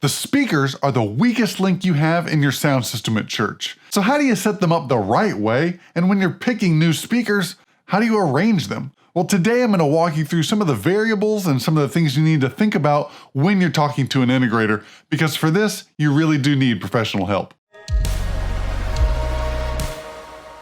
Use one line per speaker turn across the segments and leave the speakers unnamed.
The speakers are the weakest link you have in your sound system at church. So how do you set them up the right way? And when you're picking new speakers, how do you arrange them? Well, today I'm going to walk you through some of the variables and some of the things you need to think about when you're talking to an integrator, because for this, you really do need professional help.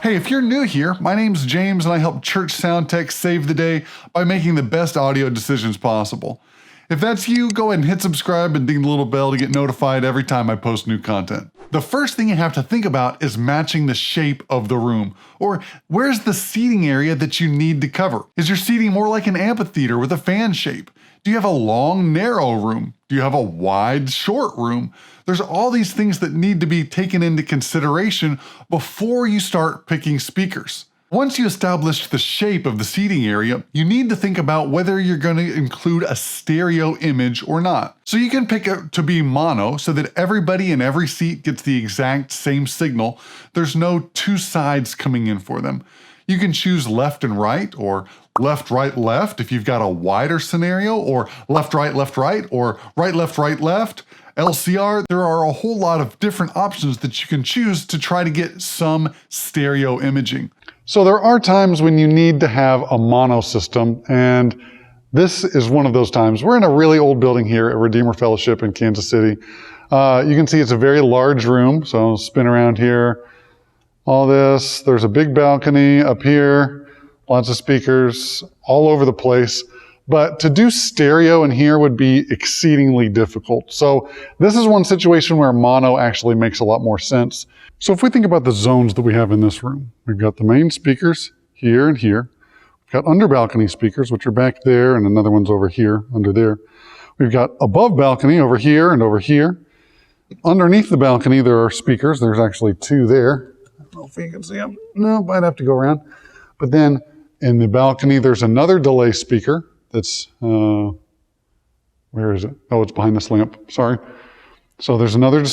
Hey, if you're new here, my name's James and I help church sound techs save the day by making the best audio decisions possible. If that's you, go ahead and hit subscribe and ding the little bell to get notified every time I post new content. The first thing you have to think about is matching the shape of the room, or where's the seating area that you need to cover? Is your seating more like an amphitheater with a fan shape? Do you have a long, narrow room? Do you have a wide, short room? There's all these things that need to be taken into consideration before you start picking speakers. Once you establish the shape of the seating area, you need to think about whether you're going to include a stereo image or not. So you can pick it to be mono so that everybody in every seat gets the exact same signal. There's no two sides coming in for them. You can choose left and right, or left, right, left if you've got a wider scenario, or left, right, or right, left. LCR, there are a whole lot of different options that you can choose to try to get some stereo imaging. So there are times when you need to have a mono system, and this is one of those times. We're in a really old building here at Redeemer Fellowship in Kansas City. You can see it's a very large room, so I'll spin around here. All this, there's a big balcony up here, lots of speakers all over the place. But to do stereo in here would be exceedingly difficult. So this is one situation where mono actually makes a lot more sense. So if we think about the zones that we have in this room, we've got the main speakers here and here. We've got under balcony speakers, which are back there, and another one's over here, under there. We've got above balcony over here and over here. Underneath the balcony, there are speakers. There's actually two there. I don't know if you can see them. No, I'd have to go around. But then in the balcony, there's another delay speaker. That's, where is it? Oh, it's behind this lamp, sorry. So there's another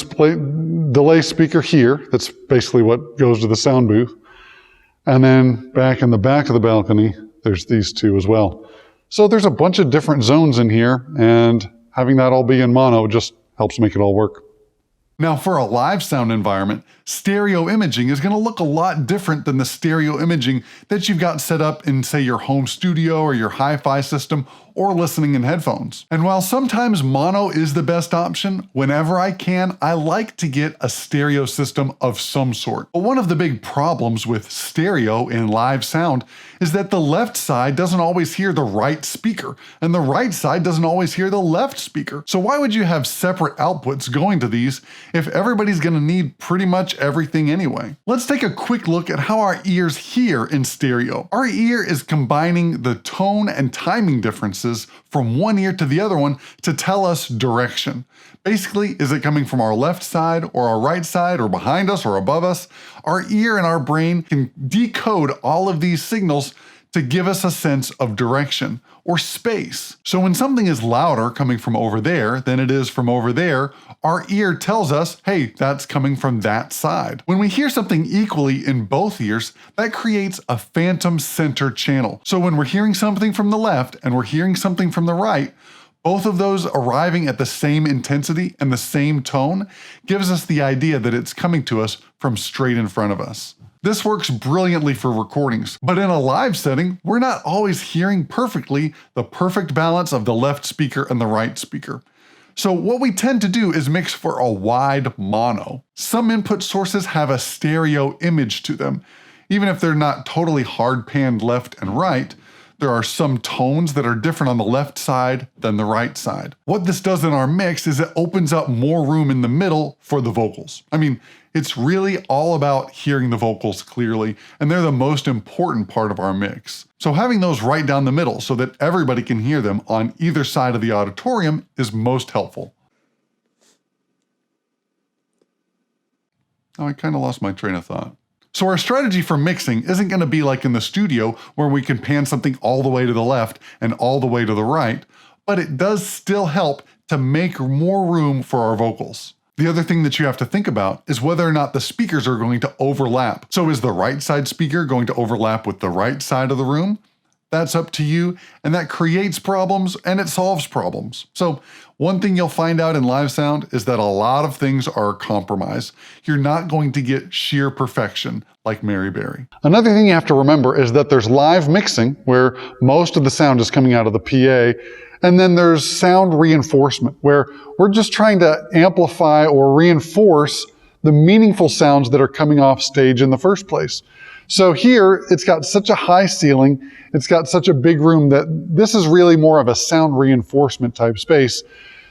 delay speaker here. That's basically what goes to the sound booth. And then back in the back of the balcony, there's these two as well. So there's a bunch of different zones in here, and having that all be in mono just helps make it all work. Now for a live sound environment, stereo imaging is going to look a lot different than the stereo imaging that you've got set up in, say, your home studio or your hi-fi system or listening in headphones. And while sometimes mono is the best option, whenever I can, I like to get a stereo system of some sort. But one of the big problems with stereo in live sound is that the left side doesn't always hear the right speaker, and the right side doesn't always hear the left speaker. So why would you have separate outputs going to these if everybody's going to need pretty much everything anyway? Let's take a quick look at how our ears hear in stereo. Our ear is combining the tone and timing differences from one ear to the other one to tell us direction. Basically, is it coming from our left side or our right side or behind us or above us? Our ear and our brain can decode all of these signals to give us a sense of direction or space. So when something is louder coming from over there than it is from over there, our ear tells us, hey, that's coming from that side. When we hear something equally in both ears, that creates a phantom center channel. So when we're hearing something from the left and we're hearing something from the right, both of those arriving at the same intensity and the same tone gives us the idea that it's coming to us from straight in front of us. This works brilliantly for recordings, but in a live setting, we're not always hearing perfectly the perfect balance of the left speaker and the right speaker. So what we tend to do is mix for a wide mono. Some input sources have a stereo image to them. Even if they're not totally hard-panned left and right, there are some tones that are different on the left side than the right side. What this does in our mix is it opens up more room in the middle for the vocals. I mean, it's really all about hearing the vocals clearly, and they're the most important part of our mix. So having those right down the middle so that everybody can hear them on either side of the auditorium is most helpful. Oh, I kind of lost my train of thought. So our strategy for mixing isn't going to be like in the studio where we can pan something all the way to the left and all the way to the right, but it does still help to make more room for our vocals. The other thing that you have to think about is whether or not the speakers are going to overlap. So is the right side speaker going to overlap with the right side of the room?
That's up to you, and that creates problems and it solves problems. So one thing you'll find out in live sound is that a lot of things are a compromise. You're not going to get sheer perfection like Mary Berry.
Another thing you have to remember is that there's live mixing, where most of the sound is coming out of the PA, and then there's sound reinforcement, where we're just trying to amplify or reinforce the meaningful sounds that are coming off stage in the first place. So here, it's got such a high ceiling, it's got such a big room that this is really more of a sound reinforcement type space.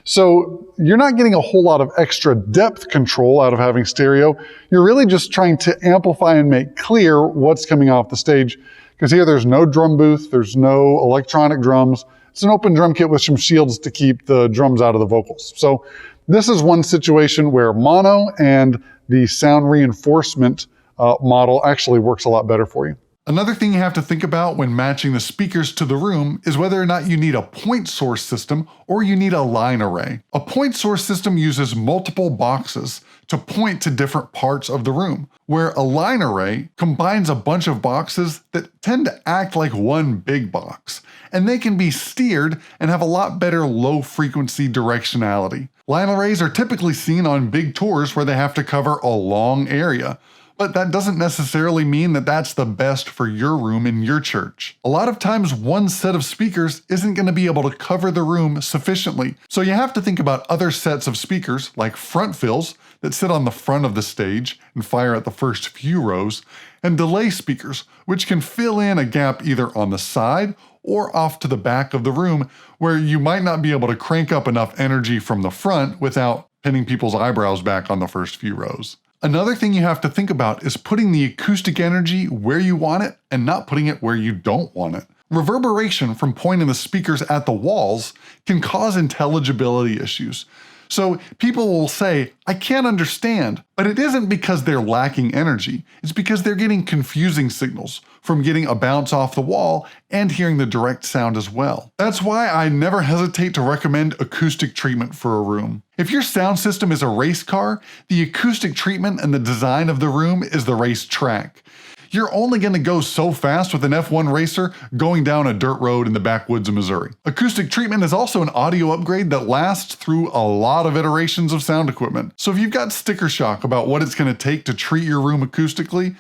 So you're not getting a whole lot of extra depth control out of having stereo. You're really just trying to amplify and make clear what's coming off the stage. Because here there's no drum booth, there's no electronic drums. It's an open drum kit with some shields to keep the drums out of the vocals. So this is one situation where mono and the sound reinforcement model actually works a lot better for you.
Another thing you have to think about when matching the speakers to the room is whether or not you need a point source system or you need a line array. A point source system uses multiple boxes to point to different parts of the room, where a line array combines a bunch of boxes that tend to act like one big box, and they can be steered and have a lot better low frequency directionality. Line arrays are typically seen on big tours where they have to cover a long area. But that doesn't necessarily mean that that's the best for your room in your church. A lot of times one set of speakers isn't going to be able to cover the room sufficiently. So you have to think about other sets of speakers, like front fills that sit on the front of the stage and fire at the first few rows, and delay speakers, which can fill in a gap either on the side or off to the back of the room where you might not be able to crank up enough energy from the front without pinning people's eyebrows back on the first few rows. Another thing you have to think about is putting the acoustic energy where you want it and not putting it where you don't want it. Reverberation from pointing the speakers at the walls can cause intelligibility issues. So people will say, I can't understand, but it isn't because they're lacking energy. It's because they're getting confusing signals from getting a bounce off the wall and hearing the direct sound as well. That's why I never hesitate to recommend acoustic treatment for a room. If your sound system is a race car, the acoustic treatment and the design of the room is the race track. You're only going to go so fast with an F1 racer going down a dirt road in the backwoods of Missouri. Acoustic treatment is also an audio upgrade that lasts through a lot of iterations of sound equipment. So if you've got sticker shock about what it's going to take to treat your room acoustically,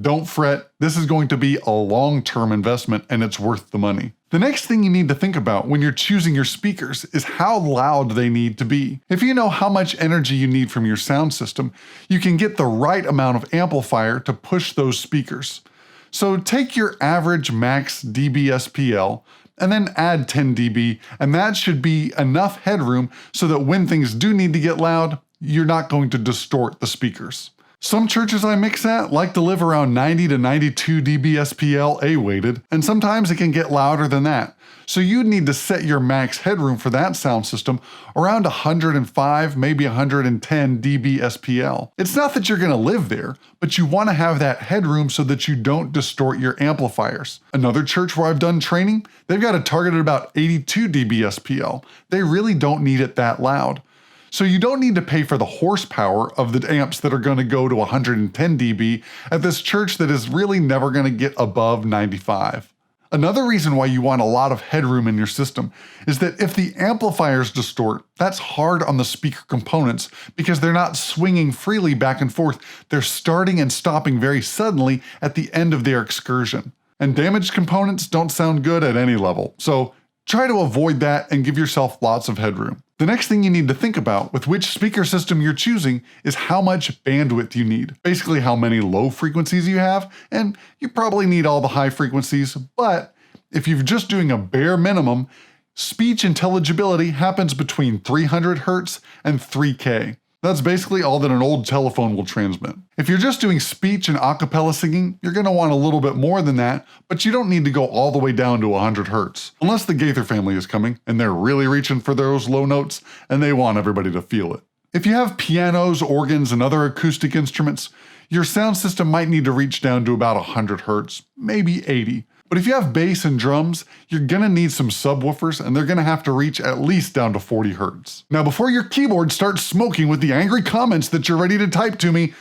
don't fret. This is going to be a long-term investment and it's worth the money. The next thing you need to think about when you're choosing your speakers is how loud they need to be. If you know how much energy you need from your sound system, you can get the right amount of amplifier to push those speakers. So take your average max dB SPL and then add 10 dB, and that should be enough headroom so that when things do need to get loud, you're not going to distort the speakers. Some churches I mix at like to live around 90 to 92 dB SPL A-weighted, and sometimes it can get louder than that. So you'd need to set your max headroom for that sound system around 105, maybe 110 dB SPL. It's not that you're going to live there, but you want to have that headroom so that you don't distort your amplifiers. Another church where I've done training, they've got it targeted about 82 dB SPL. They really don't need it that loud. So you don't need to pay for the horsepower of the amps that are going to go to 110 dB at this church that is really never going to get above 95. Another reason why you want a lot of headroom in your system is that if the amplifiers distort, that's hard on the speaker components because they're not swinging freely back and forth. They're starting and stopping very suddenly at the end of their excursion. And damaged components don't sound good at any level. So try to avoid that and give yourself lots of headroom. The next thing you need to think about with which speaker system you're choosing is how much bandwidth you need. Basically how many low frequencies you have, and you probably need all the high frequencies, but if you're just doing a bare minimum, speech intelligibility happens between 300 Hz and 3K. That's basically all that an old telephone will transmit. If you're just doing speech and a cappella singing, you're going to want a little bit more than that, but you don't need to go all the way down to 100 Hz. Unless the Gaither family is coming, and they're really reaching for those low notes, and they want everybody to feel it. If you have pianos, organs, and other acoustic instruments, your sound system might need to reach down to about 100 Hz, maybe 80. But if you have bass and drums, you're gonna need some subwoofers and they're gonna have to reach at least down to 40 Hz. Now before your keyboard starts smoking with the angry comments that you're ready to type to me,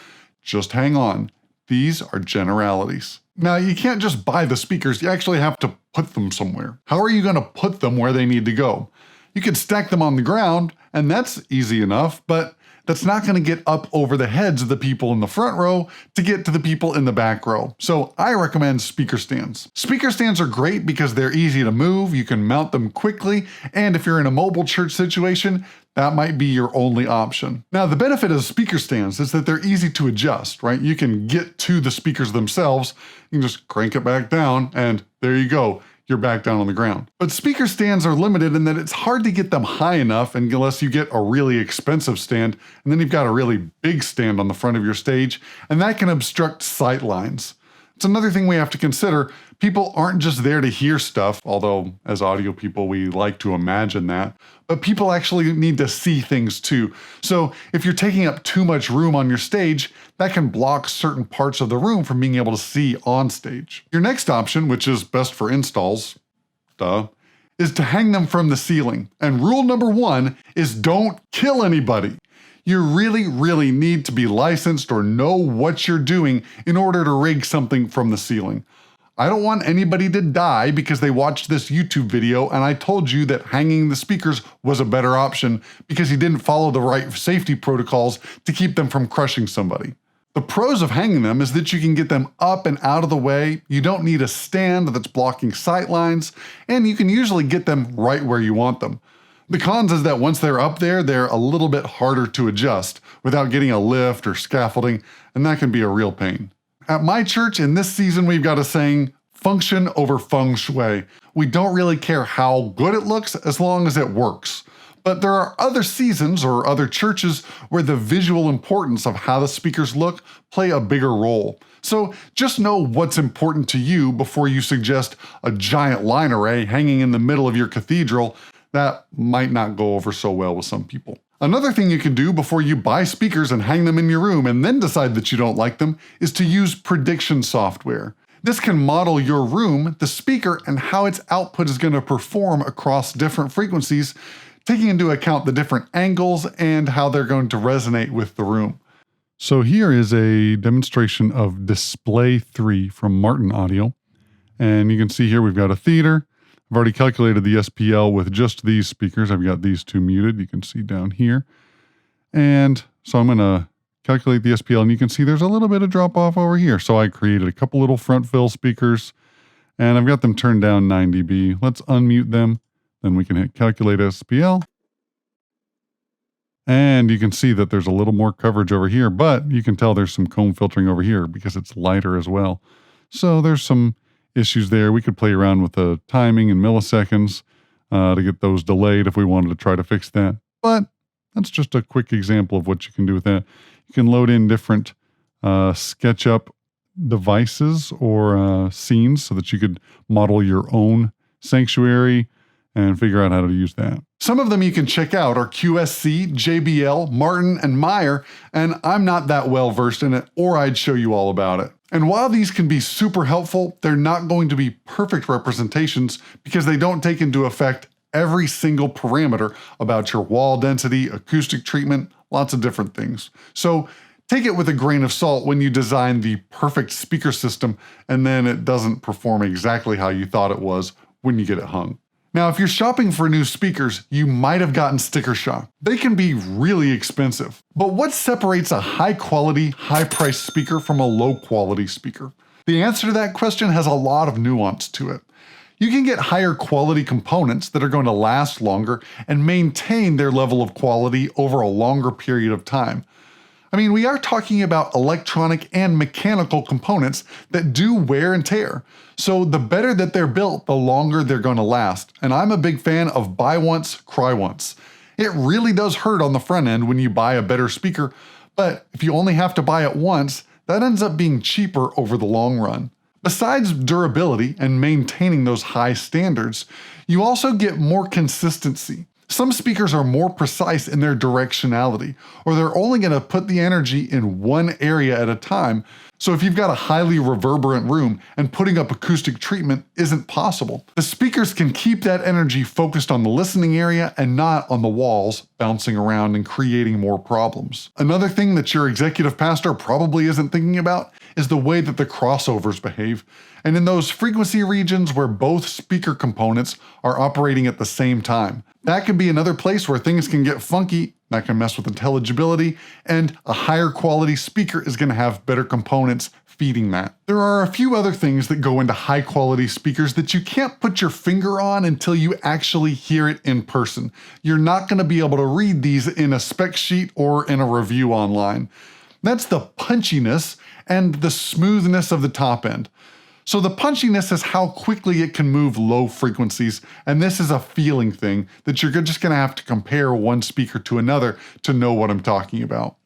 just hang on. These are generalities. Now, you can't just buy the speakers, you actually have to put them somewhere. How are you going to put them where they need to go? You could stack them on the ground, and that's easy enough, but that's not going to get up over the heads of the people in the front row to get to the people in the back row. So I recommend speaker stands. Speaker stands are great because they're easy to move, you can mount them quickly, and if you're in a mobile church situation, that might be your only option. Now, the benefit of speaker stands is that they're easy to adjust, right? You can get to the speakers themselves, you can just crank it back down, and there you go. You're back down on the ground. But speaker stands are limited in that it's hard to get them high enough unless you get a really expensive stand, and then you've got a really big stand on the front of your stage, and that can obstruct sight lines. It's another thing we have to consider. People aren't just there to hear stuff, although as audio people we like to imagine that, but people actually need to see things too. So if you're taking up too much room on your stage, that can block certain parts of the room from being able to see on stage. Your next option, which is best for installs, is to hang them from the ceiling. And rule number 1 is don't kill anybody. You really need to be licensed or know what you're doing in order to rig something from the ceiling. I don't want anybody to die because they watched this YouTube video and I told you that hanging the speakers was a better option because you didn't follow the right safety protocols to keep them from crushing somebody. The pros of hanging them is that you can get them up and out of the way, you don't need a stand that's blocking sight lines, and you can usually get them right where you want them. The cons is that once they're up there, they're a little bit harder to adjust without getting a lift or scaffolding, and that can be a real pain. At my church, in this season, we've got a saying, function over feng shui. We don't really care how good it looks as long as it works. But there are other seasons or other churches where the visual importance of how the speakers look play a bigger role. So just know what's important to you before you suggest a giant line array hanging in the middle of your cathedral. That might not go over so well with some people. Another thing you can do before you buy speakers and hang them in your room and then decide that you don't like them is to use prediction software. This can model your room, the speaker, and how its output is going to perform across different frequencies, taking into account the different angles and how they're going to resonate with the room. So here is a demonstration of Display 3 from Martin Audio. And you can see here we've got a theater. I've already calculated the SPL with just these speakers. I've got these two muted. You can see down here. And so I'm going to calculate the SPL, and you can see there's a little bit of drop off over here. So I created a couple little front fill speakers, and I've got them turned down 9 dB. Let's unmute them. Then we can hit calculate SPL. And you can see that there's a little more coverage over here, but you can tell there's some comb filtering over here because it's lighter as well. So there's some issues there. We could play around with the timing in milliseconds to get those delayed if we wanted to try to fix that. But that's just a quick example of what you can do with that. You can load in different SketchUp devices or scenes so that you could model your own sanctuary and figure out how to use that. Some of them you can check out are QSC, JBL, Martin, and Meyer, and I'm not that well versed in it, or I'd show you all about it. And while these can be super helpful, they're not going to be perfect representations because they don't take into effect every single parameter about your wall density, acoustic treatment, lots of different things. So take it with a grain of salt when you design the perfect speaker system and then it doesn't perform exactly how you thought it was when you get it hung. Now, if you're shopping for new speakers, you might have gotten sticker shock. They can be really expensive. But what separates a high-quality, high-priced speaker from a low-quality speaker? The answer to that question has a lot of nuance to it. You can get higher quality components that are going to last longer and maintain their level of quality over a longer period of time. I mean, we are talking about electronic and mechanical components that do wear and tear. So the better that they're built, the longer they're going to last. And I'm a big fan of buy once, cry once. It really does hurt on the front end when you buy a better speaker, but if you only have to buy it once, that ends up being cheaper over the long run. Besides durability and maintaining those high standards, you also get more consistency. Some speakers are more precise in their directionality, or they're only going to put the energy in one area at a time, So if you've got a highly reverberant room and putting up acoustic treatment isn't possible, the speakers can keep that energy focused on the listening area and not on the walls bouncing around and creating more problems. Another thing that your executive pastor probably isn't thinking about is the way that the crossovers behave. And in those frequency regions where both speaker components are operating at the same time, that can be another place where things can get funky. That can mess with intelligibility, and a higher quality speaker is going to have better components feeding that. There are a few other things that go into high quality speakers that you can't put your finger on until you actually hear it in person. You're not going to be able to read these in a spec sheet or in a review online. That's the punchiness and the smoothness of the top end. So the punchiness is how quickly it can move low frequencies, and this is a feeling thing that you're just going to have to compare one speaker to another to know what I'm talking about.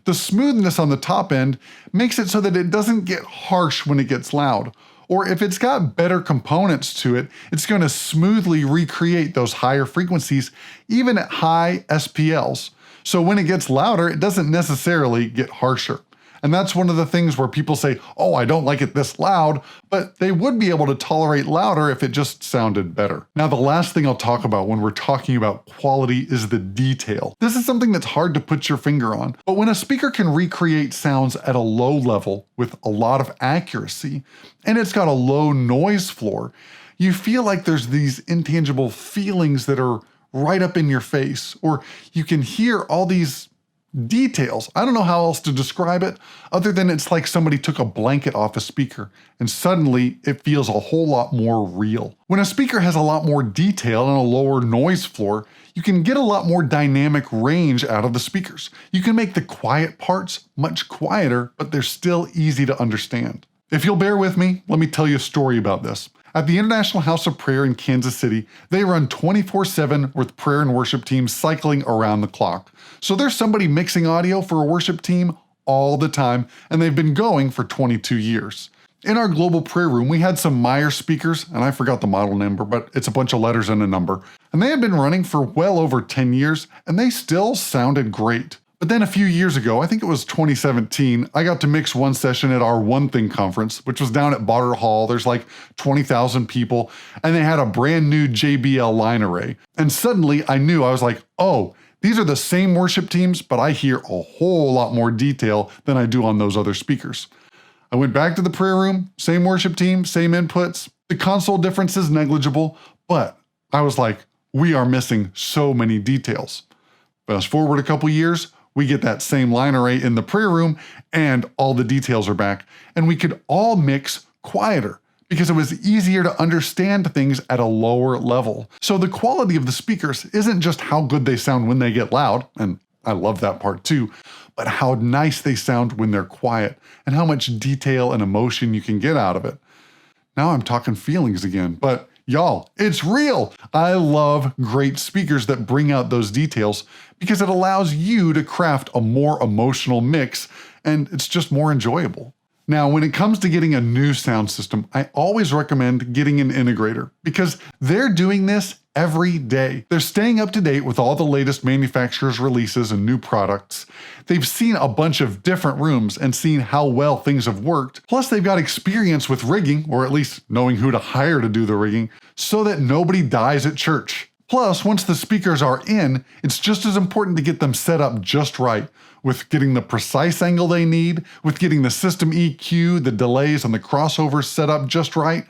The smoothness on the top end makes it so that it doesn't get harsh when it gets loud, or if it's got better components to it, it's going to smoothly recreate those higher frequencies even at high SPLs. So when it gets louder, it doesn't necessarily get harsher. And that's one of the things where people say, oh, I don't like it this loud, but they would be able to tolerate louder if it just sounded better. Now, the last thing I'll talk about when we're talking about quality is the detail. This is something that's hard to put your finger on, but when a speaker can recreate sounds at a low level with a lot of accuracy, and it's got a low noise floor, you feel like there's these intangible feelings that are right up in your face, or you can hear all these details. I don't know how else to describe it other than it's like somebody took a blanket off a speaker and suddenly it feels a whole lot more real. When a speaker has a lot more detail and a lower noise floor, you can get a lot more dynamic range out of the speakers. You can make the quiet parts much quieter, but they're still easy to understand. If you'll bear with me, let me tell you a story about this. At the International House of Prayer in Kansas City, they run 24/7 with prayer and worship teams cycling around the clock. So there's somebody mixing audio for a worship team all the time, and they've been going for 22 years. In our global prayer room, we had some Meyer speakers, and I forgot the model number, but it's a bunch of letters and a number. And they had been running for well over 10 years, and they still sounded great. But then a few years ago, I think it was 2017, I got to mix one session at our One Thing conference, which was down at Botter Hall. There's like 20,000 people, and they had a brand new JBL line array. And suddenly I knew, I was like, oh, these are the same worship teams, but I hear a whole lot more detail than I do on those other speakers. I went back to the prayer room, same worship team, same inputs. The console difference is negligible, but I was like, we are missing so many details. Fast forward a couple years, we get that same line array in the prayer room and all the details are back, and we could all mix quieter because it was easier to understand things at a lower level. So the quality of the speakers isn't just how good they sound when they get loud, and I love that part too, but how nice they sound when they're quiet and how much detail and emotion you can get out of it. Now I'm talking feelings again, but y'all, it's real. I love great speakers that bring out those details because it allows you to craft a more emotional mix and it's just more enjoyable. Now, when it comes to getting a new sound system, I always recommend getting an integrator because they're doing this every day. They're staying up to date with all the latest manufacturers' releases and new products. They've seen a bunch of different rooms and seen how well things have worked. Plus, they've got experience with rigging, or at least knowing who to hire to do the rigging, so that nobody dies at church. Plus, once the speakers are in, it's just as important to get them set up just right, with getting the precise angle they need, with getting the system EQ, the delays, and the crossovers set up just right.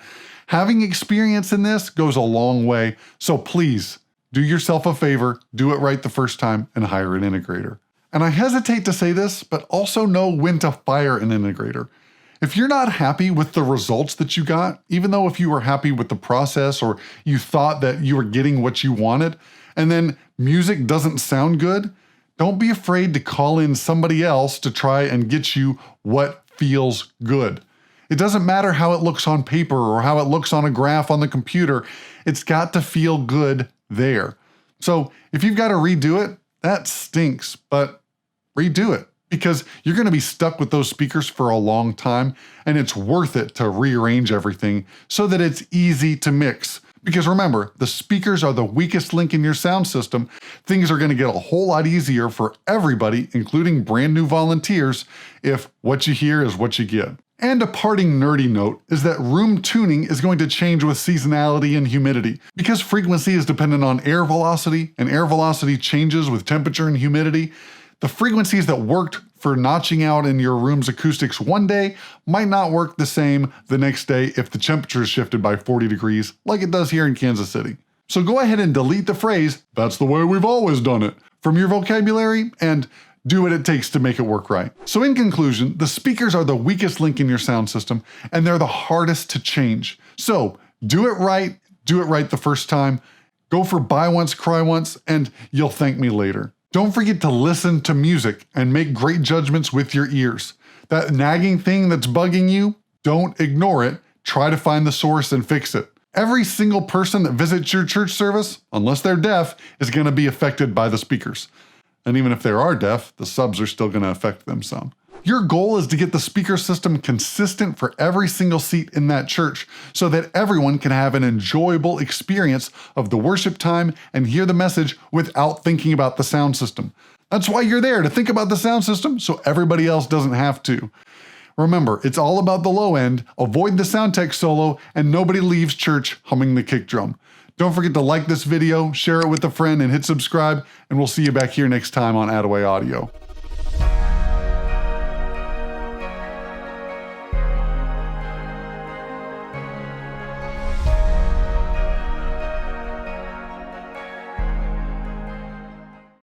Having experience in this goes a long way, so please do yourself a favor, do it right the first time, and hire an integrator. And I hesitate to say this, but also know when to fire an integrator. If you're not happy with the results that you got, even though if you were happy with the process or you thought that you were getting what you wanted, and then music doesn't sound good, don't be afraid to call in somebody else to try and get you what feels good. It doesn't matter how it looks on paper or how it looks on a graph on the computer. It's got to feel good there. So if you've got to redo it, that stinks, but redo it because you're going to be stuck with those speakers for a long time and it's worth it to rearrange everything so that it's easy to mix. Because remember, the speakers are the weakest link in your sound system. Things are going to get a whole lot easier for everybody, including brand new volunteers, if what you hear is what you get. And a parting nerdy note is that room tuning is going to change with seasonality and humidity. Because frequency is dependent on air velocity, and air velocity changes with temperature and humidity, the frequencies that worked for notching out in your room's acoustics one day might not work the same the next day if the temperature is shifted by 40 degrees, like it does here in Kansas City. So go ahead and delete the phrase, "That's the way we've always done it," from your vocabulary and do what it takes to make it work right. So in conclusion, the speakers are the weakest link in your sound system, and they're the hardest to change. So do it right the first time, go for buy once, cry once, and you'll thank me later. Don't forget to listen to music and make great judgments with your ears. That nagging thing that's bugging you, don't ignore it. Try to find the source and fix it. Every single person that visits your church service, unless they're deaf, is going to be affected by the speakers. And even if they are deaf, the subs are still going to affect them some. Your goal is to get the speaker system consistent for every single seat in that church so that everyone can have an enjoyable experience of the worship time and hear the message without thinking about the sound system. That's why you're there, to think about the sound system so everybody else doesn't have to. Remember, it's all about the low end, avoid the sound tech solo, and nobody leaves church humming the kick drum. Don't forget to like this video, share it with a friend, and hit subscribe, and we'll see you back here next time on Attaway Audio.